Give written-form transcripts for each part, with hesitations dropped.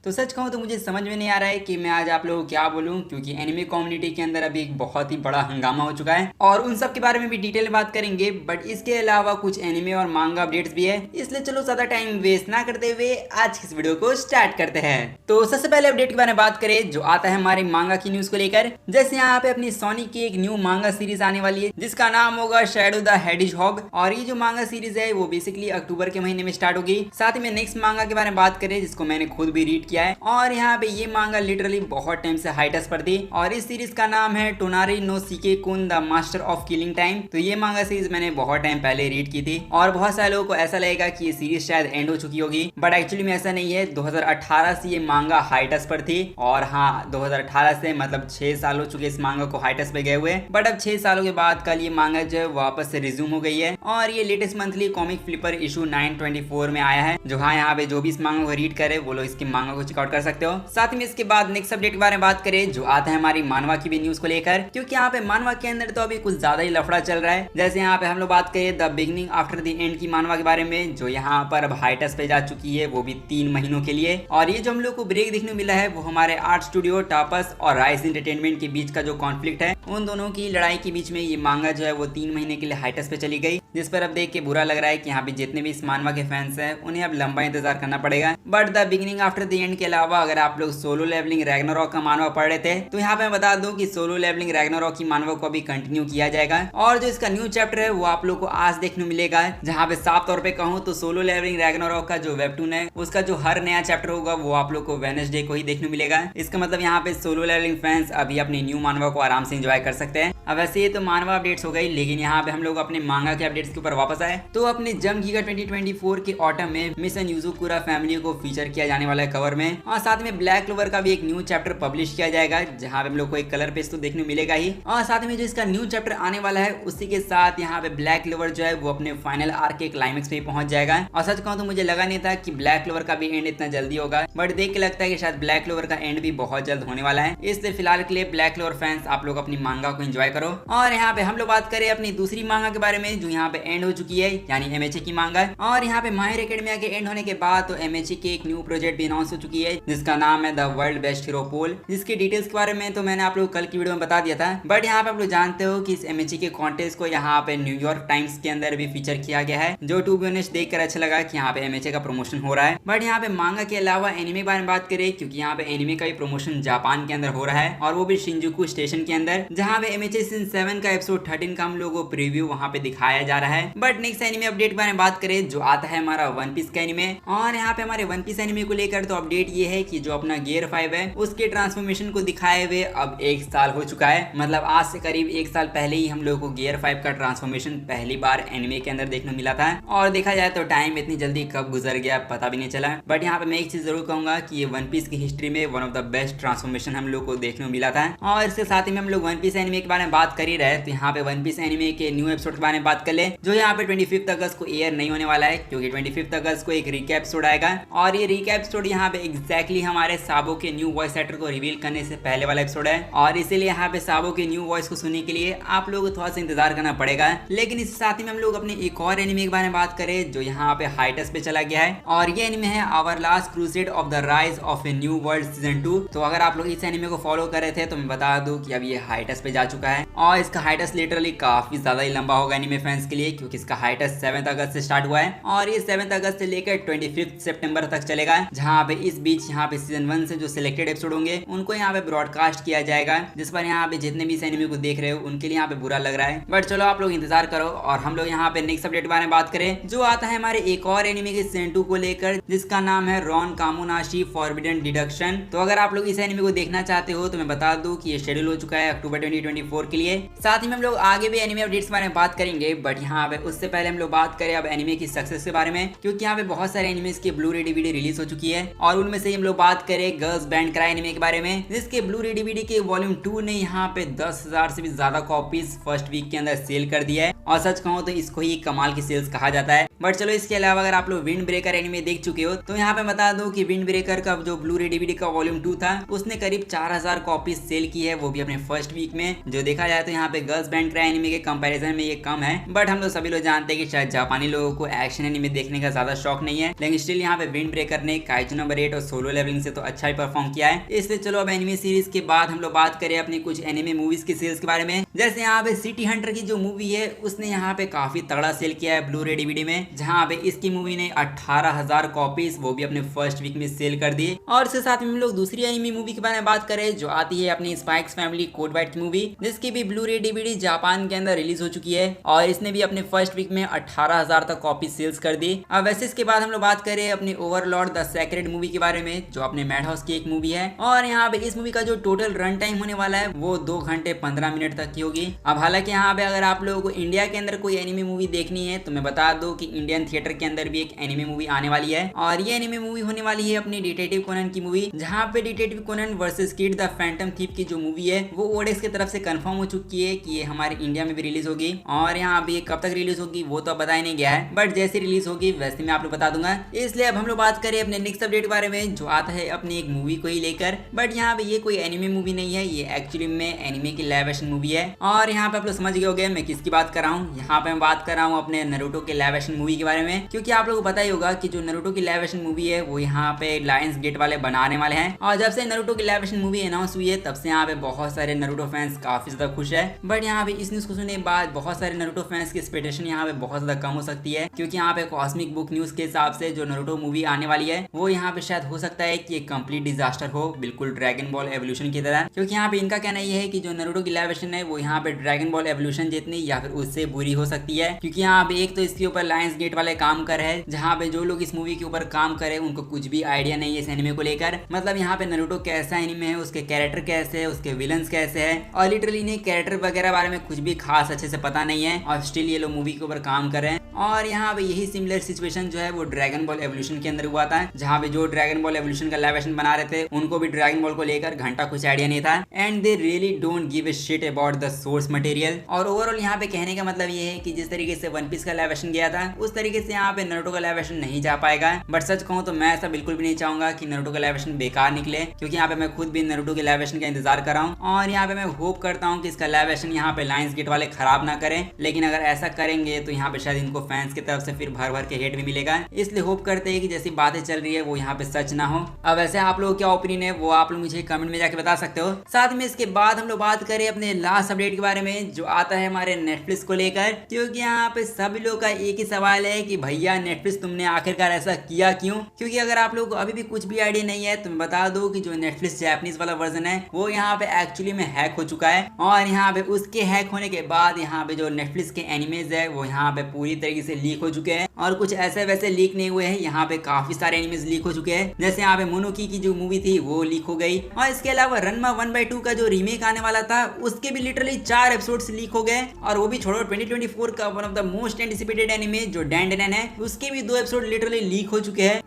तो सच कहूँ तो मुझे समझ में नहीं आ रहा है कि मैं आज आप लोगों को क्या बोलूँ, क्योंकि एनिमे कम्युनिटी के अंदर अभी एक बहुत ही बड़ा हंगामा हो चुका है और उन सब के बारे में भी डिटेल में बात करेंगे। बट इसके अलावा कुछ एनिमे और मांगा अपडेट्स भी है, इसलिए चलो ज्यादा टाइम वेस्ट ना करते हुए आज की इस वीडियो को स्टार्ट करते हैं। तो सबसे पहले अपडेट के बारे में बात करें जो आता है हमारे मांगा की न्यूज को लेकर। जैसे यहाँ पे अपनी सोनी की एक न्यू मांगा सीरीज आने वाली है जिसका नाम होगा शैडो द हेडिजहॉग, और ये जो मांगा सीरीज है वो बेसिकली अक्टूबर के महीने में स्टार्ट होगी। साथ ही में नेक्स्ट मांगा के बारे में बात करें जिसको मैंने खुद भी रीड किया है, और यहाँ पे ये मांगा लिटरली बहुत टाइम से हाइटस पर थी, और इस सीरीज का नाम है टोनारी नो सीके कुन the master of killing time. तो ये मांगा सीरीज मैंने बहुत टाइम पहले रीड की थी और बहुत सारे लोगों को ऐसा लगेगा कि ये सीरीज शायद एंड हो चुकी होगी, बट एक्चुअली में ऐसा नहीं है। 2018 से ये मांगा हाइटस पर थी, और हाँ 2018 से मतलब 6 साल हो चुके इस मांगा को हाइटस पे गए हुए, बट अब 6 सालों के बाद कल ये मांगा जो है वापस से रिज्यूम हो गई है, और ये latest monthly comic flipper issue 924 में आया है। जो हाँ यहाँ पे जो भी इस मांगा को रीड करे वो लोग इसके मांगा को चेकआउट कर सकते हो। साथ में इसके बाद नेक्स्ट अपडेट के बारे में बात करें जो आता है हमारी मानवा की भी न्यूज को लेकर, क्योंकि यहाँ पे मानवा के अंदर तो अभी कुछ ज्यादा ही लफड़ा चल रहा है। जैसे यहाँ पे हम लोग बात करें the beginning after the end की मानवा के बारे में, जो यहाँ पर अब हाइटस पे जा चुकी है, वो भी 3 महीनों के लिए। और ये जो हम लोग को ब्रेक देखने को मिला है वो हमारे आर्ट स्टूडियो टापस और राइस एंटरटेनमेंट के बीच का जो कॉन्फ्लिक्ट है, उन दोनों की लड़ाई के बीच में ये मांगा जो है वो 3 महीने के लिए हाइटस पे चली गई, जिस पर अब देख के बुरा लग रहा है कि यहाँ पे जितने भी इस मानवा के फैंस हैं उन्हें अब लंबा इंतजार करना पड़ेगा। But the beginning after the end के अलावा अगर आप लोग सोलो लेवलिंग रैग्नारॉक का मानवा पढ़ रहे थे तो यहाँ पे मैं बता दूं कि सोलो लेवलिंग रैग्नारॉक की मानवा को अभी कंटिन्यू किया जाएगा, और जो इसका न्यू चैप्टर है वो आप लोग को आज देखने को मिलेगा। जहाँ पे साफ तौर पे कहूँ तो सोलो लेवलिंग रैग्नारॉक का जो वेबटून है उसका जो हर नया चैप्टर होगा वो आप लोग को वेडनेसडे को ही देखने को मिलेगा। इसका मतलब यहाँ पे सोलो लेवलिंग फैंस अभी अपनी न्यू मानवा को आराम से एंजॉय कर सकते हैं। अब वैसे ये तो मानवा अपडेट्स हो गई, लेकिन यहाँ पे हम लोग अपने मांगा के अपडेट्स के ऊपर वापस आए तो अपने जंग गीगा 2024 के ऑटम में मिशन युजुकुरा फैमिली को फीचर किया जाने वाला है कवर में, और साथ में ब्लैक क्लोवर का भी एक न्यू चैप्टर पब्लिश किया जाएगा जहाँ पे हम लोग को एक कलर पेज तो देखने को मिलेगा ही, और साथ में जो इसका न्यू चैप्टर आने वाला है उसी के साथ यहाँ पे ब्लैक क्लोवर जो है वो अपने फाइनल आर्क के क्लाइमेक्स पे पहुंच जाएगा। और सच कहूँ तो मुझे लगा नहीं था कि ब्लैक क्लोवर का भी एंड इतना जल्दी होगा, बट देख के लगता है कि शायद ब्लैक क्लोवर का एंड भी बहुत जल्द होने वाला है। इसलिए फिलहाल के लिए ब्लैक क्लोवर फैंस आप लोग अपनी मांगा को एंजॉय करो। और यहाँ पे हम लोग बात करें अपनी दूसरी मांगा के बारे में जो यहाँ पे एंड हो चुकी है, यानी एमएचए की मांगा। और यहाँ पे माहिर एकेडमिया के एंड होने के बाद तो एमएचए की एक न्यू प्रोजेक्ट भी अनाउंस हो चुकी है जिसका नाम है द वर्ल्ड बेस्ट हीरो पोल, जिसके डिटेल्स के बारे में तो मैंने आप लोग कल की वीडियो में बता दिया था। बट यहाँ पे आप लोग जानते हो कि इस एमएचए के कॉन्टेस्ट को यहाँ पे न्यूयॉर्क टाइम्स के अंदर भी फीचर किया गया है, जो टू बी ऑनेस्ट देख कर अच्छा लगा कि यहाँ पे एमएचए का प्रमोशन हो रहा है। बट यहाँ पे मांगा के अलावा एनिमे के बारे में बात करें, क्योंकि यहाँ पे एनिमे का भी प्रमोशन जापान के अंदर हो रहा है, और वो भी शिंजुकू स्टेशन के अंदर, जहाँ पे एमएचए सीजन 7 का एपिसोड 13 का हम लोगों को प्रीव्यू वहाँ पे दिखाया जा रहा है। बट नेक्स्ट एनिमे अपडेट के बारे में बात करें जो आता है हमारा वन पीस का एनिमे, और यहाँ पे हमारे वन पीस एनिमे को लेकर तो अपडेट ये है कि जो अपना गियर 5 है उसके ट्रांसफॉर्मेशन को दिखाए हुए अब 1 साल हो चुका है। मतलब आज से करीब 1 साल पहले ही हम लोगों को गियर 5 का ट्रांसफॉर्मेशन पहली बार एनिमे के अंदर देखने मिला था, और देखा जाए तो टाइम इतनी जल्दी कब गुजर गया पता भी नहीं चला। बट यहाँ पे मैं एक चीज जरूर कहूंगा कि ये वन पीस की हिस्ट्री में one of the best transformation हम लोग को देखने को मिला था। और इसके साथ ही में हम लोग वन पीस एनिमे के बारे में बात कर ही रहे तो यहाँ पे वन पीस एनिमे के न्यू एपिसोड के बारे में बात कर ले, जो यहाँ पे 25 अगस्त को एयर नहीं होने वाला है, क्योंकि 25 अगस्त को एक रिकैप एपिसोड आएगा, और ये रिकैप एपिसोड यहाँ पे एग्जैक्टली हमारे साबो के न्यू वॉइस एक्टर को रिवील करने से पहले वाला एपिसोड है, और इसीलिए यहाँ पे साबो के न्यू वॉइस को सुनने के लिए आप लोगों को थोड़ा सा इंतजार करना पड़ेगा। लेकिन इसके साथ ही में हम लोग अपने एक और एनिमे के बारे में बात करें जो यहाँ पे हाइटस पे चला गया है, और ये एनिमे है our last crusade of the rise of a new world season 2। तो अगर आप लोग इस एनिमे को फॉलो कर रहे थे तो मैं बता दूं कि अब ये हाइटस पे जा चुका है, और इसका हाइटस लिटरली काफी ज्यादा ही लंबा होगा एनिमे फैंस के लिए, क्योंकि इसका हाइटस 7 अगस्त से स्टार्ट हुआ है, और ये 7 अगस्त से लेकर 25 सितंबर तक चलेगा, जहाँ पे इस बीच यहाँ पे सीजन 1 से जो सिलेक्टेड एपिसोड होंगे उनको यहाँ पे ब्रॉडकास्ट किया जाएगा, जिस पर यहाँ पे जितने भी इस एनिमे को देख रहे हो उनके लिए यहाँ पे बुरा लग रहा है। बट चलो आप लोग इंतजार करो, और हम लोग यहाँ पे नेक्स्ट अपडेट के बारे में बात करें जो आता है हमारे एक और एनिमे के सीजन 2 को लेकर, जिसका नाम है रॉन कामोनाशी फॉरबिडन डिडक्शन। तो अगर आप लोग इस एनिमे को देखना चाहते हो तो मैं बता दूं कि ये शेड्यूल हो चुका है अक्टूबर 2024 के लिए। साथ ही में हम लोग आगे भी एनिमे अपडेट्स के बारे में बात करेंगे, बट यहाँ पे उससे पहले हम लोग बात करें अब एनिमे की सक्सेस के बारे में, क्योंकि यहाँ पे बहुत सारे एनिमेस की ब्लू रे डीवीडी रिलीज हो चुकी है, और उनमें से हम लोग बात करें गर्ल्स बैंड क्राई एनिमे के बारे में, जिसके ब्लू रे डीवीडी के वॉल्यूम 2 ने यहाँ पे 10,000 से भी ज्यादा कॉपीज फर्स्ट वीक के अंदर सेल कर दिया है, और सच कहूँ तो इसको ही कमाल की सेल्स कहा जाता है। बट चलो इसके अलावा अगर आप लोग विंड ब्रेकर एनिमे देख चुके हो तो यहाँ पे बता दो कि विंड ब्रेकर का जो ब्लू रे डीवीडी का वॉल्यूम 2 था उसने करीब 4000 कॉपीज सेल की है, वो भी अपने फर्स्ट वीक में, जो देखा देखा जाए तो यहाँ पे गर्ल्स बैंड क्राई एनिमे के कंपैरिजन में ये कम है, बट हम लोग सभी लोग जानते हैं कि शायद जापानी लोगों को एक्शन एनिमे देखने का ज्यादा शौक नहीं है, लेकिन स्टिल यहाँ पे विंड ब्रेकर ने काइजू नंबर 8 और सोलो लेवलिंग से तो अच्छा ही परफॉर्म किया है। इसलिए चलो अब एनिमे सीरीज के बाद हम लोग बात करें अपनी कुछ एनिमे मूवीज की सेल्स के बारे में। जैसे यहाँ पे सिटी हंटर की जो मूवी है उसने यहाँ पे काफी तगड़ा सेल किया है ब्लू रे डीवीडी में, जहाँ पे इसकी मूवी ने 18,000 कॉपीज वो भी अपने फर्स्ट वीक में सेल कर दी। और इसके साथ में हम लोग दूसरी एनिमे मूवी के बारे में बात करें जो आती है अपनी स्पाइक्स फैमिली कोड वाइट की मूवी, जिसकी भी ब्लू रे डीवीडी जापान के अंदर रिलीज हो चुकी है और इसने भी अपने फर्स्ट वीक में 18,000 तक कॉपी सेल्स कर दी। अब वैसे इसके बाद हम लोग बात करें अपनी ओवरलॉर्ड द सेक्रेड मूवी के बारे में जो अपने मैड हाउस की एक मूवी है, और यहाँ पे इस मूवी का जो टोटल रन टाइम होने वाला है वो 2 घंटे 15 मिनट तक की होगी। अब हालांकि यहाँ पे अगर आप लोगों को इंडिया के अंदर कोई एनिमे मूवी देखनी है तो मैं बता दूं कि इंडियन थिएटर के अंदर भी एक एनिमे मूवी आने वाली है, और ये एनिमे मूवी होने वाली है अपनी डिटेक्टिव कोनन की मूवी, जहाँ पे detective Conan versus kid the Phantom thief की जो मूवी है वो ओडेक्स की तरफ से कंफर्म हो चुकी है कि ये हमारे इंडिया में भी रिलीज होगी। और यहाँ अभी कब तक रिलीज होगी वो तो बताया नहीं गया है, बट जैसे रिलीज होगी वैसे मैं आप लोग बता दूंगा। इसलिए अब हम लोग बात करें अपने नेक्स्ट अपडेट के बारे में जो आता है अपनी एक मूवी को ही लेकर, बट यहाँ पे ये कोई एनिमे मूवी नहीं है, ये एक्चुअली में एनिमे की लाइव एक्शन मूवी है। और यहाँ पे आप लोग समझ गए होंगे मैं किसकी बात कर रहा हूँ। यहाँ पे मैं बात कर रहा हूँ अपने नारुतो के लाइव एक्शन मूवी के बारे में, क्योंकि आप लोगों को पता ही होगा कि जो नारुतो की लाइव एक्शन मूवी है वो यहाँ पे लायंस गेट वाले बनाने वाले हैं, और जब से नारुतो की लाइव एक्शन मूवी अनाउंस हुई है तब से यहाँ पे बहुत सारे नारुतो फैंस काफी ज्यादा खुश है। बट यहाँ पे इस न्यूज को सुनने के बाद बहुत सारे नारुतो फैंस की एक्सपेक्टेशन यहाँ पे बहुत ज्यादा कम हो सकती है, क्योंकि यहाँ पे कॉस्मिक बुक न्यूज के हिसाब से जो नारुतो मूवी आने वाली है वो यहाँ पे शायद हो सकता है कि एक कंप्लीट डिजास्टर हो, बिल्कुल ड्रैगन बॉल एवोल्यूशन की तरह। क्योंकि यहाँ पे इनका कहना ये है कि जो नारुतो की लाइव एक्शन है वो यहाँ पे ड्रैगन बॉल एवोल्यूशन जितनी या फिर उससे बुरी हो सकती है, क्योंकि यहाँ पे एक तो इसके ऊपर लायंस गेट वाले काम कर रहे हैं, जहाँ पे जो लोग इस मूवी के ऊपर काम करे उनको कुछ भी आइडिया नहीं है इस एनिमे को लेकर। मतलब यहाँ पे नारुतो कैसा एनिमे है, उसके कैरेक्टर कैसे है, उसके विलन्स कैसे है, और लिटरली इन्हें कैरेक्टर वगैरह बारे में कुछ भी खास अच्छे से पता नहीं है, और स्टिल ये लोग मूवी के ऊपर काम कर रहे हैं। और यहाँ पे यही सिमिलर सिचुएशन जो है वो ड्रैगन बॉल एवोल्यूशन के अंदर हुआ था, जहाँ पे जो ड्रैगन बॉल एवोल्यूशन का लाइव एक्शन बना रहे थे उनको भी ड्रैगन बॉल को लेकर घंटा कुछ आइडिया नहीं था, and they really don't give a shit about the source material. और ओवरऑल यहाँ पे कहने का मतलब ये है कि जिस तरीके से वन पीस का लाइव एक्शन गया था उस तरीके से यहाँ पे नारुतो का लाइव एक्शन नहीं जा पाएगा। बट सच कहूँ तो मैं ऐसा बिल्कुल भी नहीं चाहूंगा कि नारुतो का लाइव एक्शन बेकार निकले, क्योंकि यहाँ पे मैं खुद भी नारुतो के लाइव एक्शन का इंतजार कर रहा हूँ, और यहाँ पे मैं होप करता हूँ कि इसका लाइव एक्शन यहाँ पे लायंस गेट वाले खराब ना करें। लेकिन अगर ऐसा करेंगे तो यहाँ पे शायद इनको फैंस की तरफ से फिर भर भर के हेट भी मिलेगा, इसलिए होप करते हैं कि जैसी बातें चल रही है वो यहाँ पे सच ना हो। अब वैसे आप लोगों क्या ओपिनियन है वो आप लोग मुझे कमेंट में जाके बता सकते हो। साथ में इसके बाद हम लोग बात करें अपने लास्ट अपडेट के बारे में जो आता है हमारे नेटफ्लिक्स को लेकर, क्योंकि यहाँ पे सभी लोग का एक ही सवाल है कि भैया नेटफ्लिक्स तुमने आखिरकार ऐसा किया क्यों। क्योंकि अगर आप लोग को अभी भी कुछ भी आइडिया नहीं है तो मैं बता दूं कि जो नेटफ्लिक्स जापानीज वाला वर्जन है वो यहाँ पे एक्चुअली में हैक हो चुका है, और यहाँ पे उसके हैक होने के बाद यहाँ पे जो नेटफ्लिक्स के एनिमेज है वो यहाँ पे पूरी तरीके से लीक हो चुके हैं, और कुछ ऐसे वैसे लीक नहीं हुए हैं, यहाँ पे काफी सारे एनिमेज लीक हो चुके हैं। जैसे यहाँ पे मोनोकी की जो मूवी थी वो लीक हो गई, और इसके अलावा रनमा 1/2 का जो रीमेक आने वाला था उसके भी लिटरली 4 एपिसोड्स लीक हो गए, और वो भी छोड़ो 2024 का one of the most anticipated anime जो डैंडेन है उसके भी 2 एपिसोड लिटरली लीक हो चुके हैं।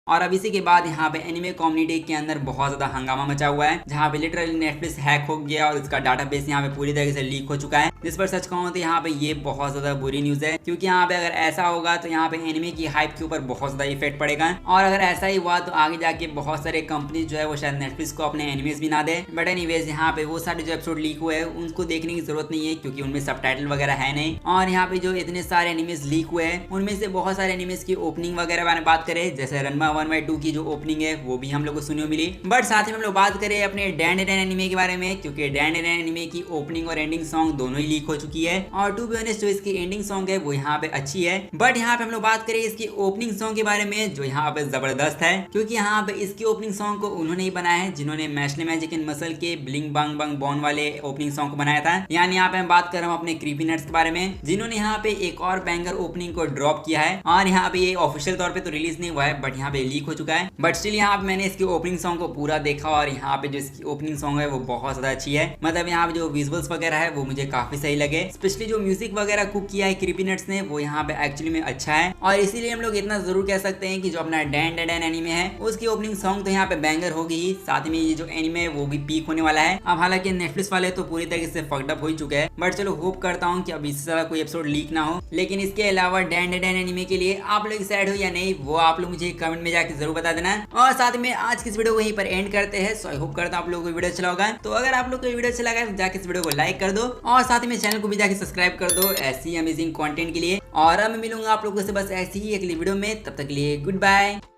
और अब इसी के बाद यहाँ पे एनिमे कम्युनिटी के अंदर बहुत ज्यादा हंगामा मचा हुआ है, जहाँ पे लिटरली नेटफ्लिक्स हैक हो गया और इसका डाटाबेस यहाँ पे पूरी तरीके से लीक हो चुका है। जिस पर सच कहूँ तो यहाँ पे ये बहुत ज्यादा बुरी न्यूज है, क्योंकि यहाँ पे अगर ऐसा होगा तो यहाँ पे एनिमे की हाइप के ऊपर बहुत ज्यादा इफेक्ट पड़ेगा, और अगर ऐसा ही हुआ तो आगे जाके बहुत सारे कंपनी जो है वो शायद नेटफ्लिक्स को अपने एनिमेज भी ना दे। बट एनीवेज यहाँ पे वो सारे जो एपिसोड लीक हुए हैं उनको देखने की जरूरत नहीं है, क्योंकि उनमें सबटाइटल वगैरह है नहीं। और यहाँ पे जो इतने सारे एनिमेज लीक हुए हैं उनमें से बहुत सारे एनिमेज की ओपनिंग वगैरह मैंने बात करें, जैसे रनमा 1/2 की जो ओपनिंग है वो भी हम लोग को सुनने को मिली। बट साथ ही हम लोग बात करें अपने डैंडेन एनिमे के बारे में, क्योंकि डैंडेन एनिमे की ओपनिंग और एंडिंग सॉन्ग दोनों ही लीक हो चुकी है, और टू बी ऑनेस्ट जो इसकी एंडिंग सॉन्ग है वो यहाँ पे अच्छी है। बट यहाँ पे हम लोग बात करें इसकी ओपनिंग सॉन्ग के बारे में जो यहाँ पे जबरदस्त है, क्योंकि यहाँ पे इसकी ओपनिंग सॉन्ग को उन्होंने ही बनाया है जिन्होंने मैशले मैजिक इन मसल के ब्लिंग बंग बंग बॉन वाले ओपनिंग सॉन्ग को बनाया था। यानी यहाँ पे हम बात कर रहा हूँ अपने क्रीपी नट्स के बारे में, जिन्होंने यहाँ पे एक और बैंगर ओपनिंग को ड्रॉप किया है, और यहाँ पे ये ऑफिशियल तौर पे तो रिलीज नहीं हुआ है बट यहाँ पे लीक हो चुका है, बट स्टिल यहाँ पे मैंने इसकी ओपनिंग सॉन्ग को पूरा देखा और यहाँ पे जो इसकी ओपनिंग सॉन्ग है वो बहुत ज्यादा अच्छी है। मतलब यहाँ पे जो विजुअल्स वगैरह है वो मुझे काफी सही लगे, स्पेशली जो म्यूजिक वगैरह कुक किया है क्रीपी नट्स ने वो यहाँ पे एक्चुअली में अच्छा है। और इसीलिए हम लोग इतना जरूर कह सकते हैं कि जो अपना डैन डेडन एनीमे है उसकी ओपनिंग सॉन्ग तो यहाँ पे बैंगर होगी ही, साथ में ये जो एनीमे है वो भी पीक होने वाला है। अब हालांकि नेटफ्लिक्स वाले तो पूरी तरीके से फक्ड अप हो चुके हैं, बट चलो होप करता हूँ कि अब इससे ज्यादा कोई एपिसोड लीक ना हो। लेकिन इसके अलावा डैन डेडन एनीमे के लिए आप लोग एक्साइटेड हो या नहीं वो आप लोग मुझे कमेंट में जाके जरूर बता देना। और साथ में आज की इस वीडियो को यहीं पर एंड करते हैं। सो आई होप करता हूं आप लोगों को वीडियो अच्छा लगा। तो अगर आप लोग को वीडियो अच्छा लगा तो जाके इस वीडियो को लाइक कर दो और साथ में चैनल को भी जाके सब्सक्राइब कर दो ऐसी अमेजिंग कंटेंट के लिए। और अब मैं मिलूंगा आप लोगों से बस ऐसी ही अगली वीडियो में, तब तक के लिए गुड बाय।